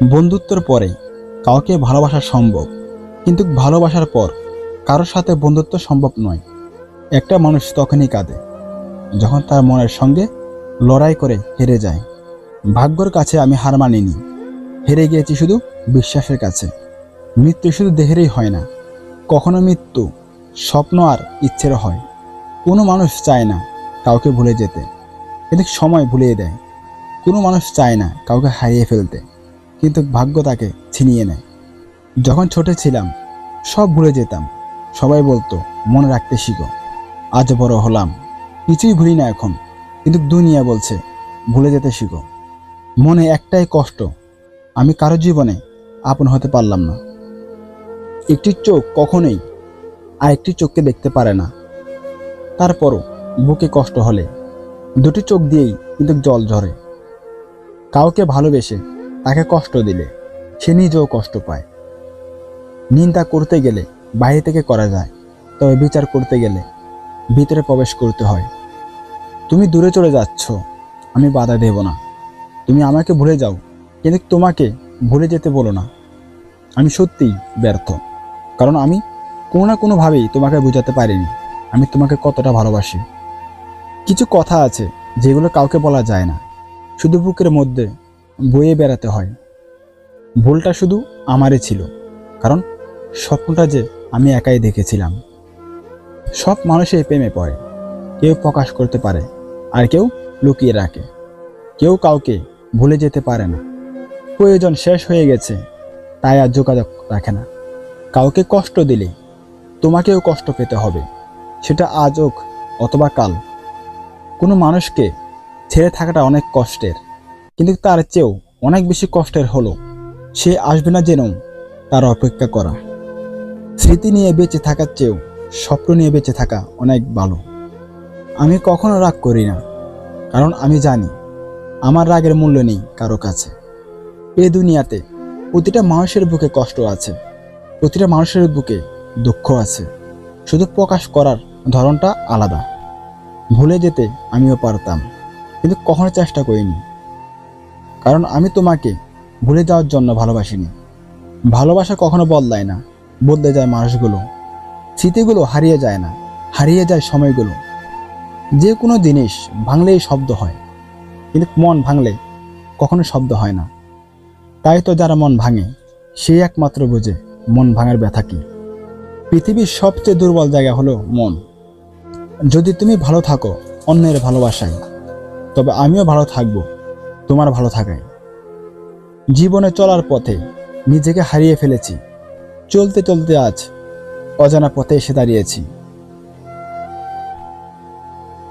বন্ধুত্বের পরে কাউকে ভালোবাসা সম্ভব, কিন্তু ভালোবাসার পর কারোর সাথে বন্ধুত্ব সম্ভব নয়। একটা মানুষ তখনই কাঁদে যখন তার মনের সঙ্গে লড়াই করে হেরে যায়। ভাগ্যর কাছে আমি হার মানিনি, হেরে গিয়েছি শুধু বিশ্বাসের কাছে। মৃত্যু শুধু দেহেরই হয় না, কখনো মৃত্যু স্বপ্ন আর ইচ্ছেরও হয়। কোনো মানুষ চায় না কাউকে ভুলে যেতে, কিন্তু সময় ভুলিয়ে দেয়। কোনো মানুষ চায় না কাউকে হারিয়ে ফেলতে, কিন্তু ভাগ্য তাকে ছিনিয়ে নেয়। যখন ছোট ছিলাম সব ভুলে যেতাম, সবাই বলতো মনে রাখতে শিখো। আজ বড় হলাম, কিছুই ভুলি না এখন, কিন্তু দুনিয়া বলছে ভুলে যেতে শিখো। মনে একটাই কষ্ট, আমি কারো জীবনে আপন হতে পারলাম না। একটি চোখ কখনোই আরেকটি চোখকে দেখতে পারে না। তারপরও বুকে কষ্ট হলে দুটি চোখ দিয়েই কিন্তু জল ঝরে। কাউকে ভালোবেসে তাকে কষ্ট দিলে সে নিজেও কষ্ট পায়। নিন্দা করতে গেলে বাইরে থেকে করা যায়, তবে বিচার করতে গেলে ভিতরে প্রবেশ করতে হয়। তুমি দূরে চলে যাচ্ছ, আমি বাধা দেব না। তুমি আমাকে ভুলে যাও, কিন্তু তোমাকে ভুলে যেতে বলো না। আমি সত্যিই ব্যর্থ, কারণ আমি কোনো না কোনোভাবেই তোমাকে বোঝাতে পারিনি আমি তোমাকে কতটা ভালোবাসি। কিছু কথা আছে যেগুলো কাউকে বলা যায় না, শুধু বুকের মধ্যে বয়ে বেড়াতে হয়। ভুলটা শুধু আমারই ছিল, কারণ স্বপ্নটা যে আমি একাই দেখেছিলাম। সব মানুষই প্রেমে পড়ে, কেউ প্রকাশ করতে পারে আর কেউ লুকিয়ে রাখে। কেউ কাউকে ভুলে যেতে পারে না, প্রয়োজন শেষ হয়ে গেছে তাই আর যোগাযোগ রাখে না। কাউকে কষ্ট দিলে তোমাকেও কষ্ট পেতে হবে, সেটা আজ হোক অথবা কাল। কোনো মানুষকে ছেড়ে থাকাটা অনেক কষ্টের, কিন্তু তার চেয়েও অনেক বেশি কষ্টের হলো সে আসবে না জেনেও তার অপেক্ষা করা। স্মৃতি নিয়ে বেঁচে থাকার চেয়েও স্বপ্ন নিয়ে বেঁচে থাকা অনেক ভালো। আমি কখনো রাগ করি না, কারণ আমি জানি আমার রাগের মূল্য নেই কারো কাছে। এই দুনিয়াতে প্রতিটা মানুষের বুকে কষ্ট আছে, প্রতিটা মানুষের বুকে দুঃখ আছে, শুধু প্রকাশ করার ধরনটা আলাদা। ভুলে যেতে আমিও পারতাম, কিন্তু কখনো চেষ্টা করিনি, কারণ আমি তোমাকে ভুলে যাওয়ার জন্য ভালোবাসিনি। ভালোবাসা কখনো বদলায় না, বদলে যায় মানুষগুলো। স্মৃতিগুলো হারিয়ে যায় না, হারিয়ে যায় সময়গুলো। যে কোনো জিনিস ভাঙলেই শব্দ হয়, কিন্তু মন ভাঙলে কখনো শব্দ হয় না। তাই তো যারা মন ভাঙে সেই একমাত্র বোঝে মন ভাঙার ব্যথা কি। পৃথিবীর সবচেয়ে দুর্বল জায়গা হলো মন। যদি তুমি ভালো থাকো অন্যের ভালোবাসায়, তবে আমিও ভালো থাকবো তোমার ভালো থাকায়। জীবনে চলার পথে নিজেকে হারিয়ে ফেলেছি, চলতে চলতে আজ অজানা পথে এসে দাঁড়িয়েছি।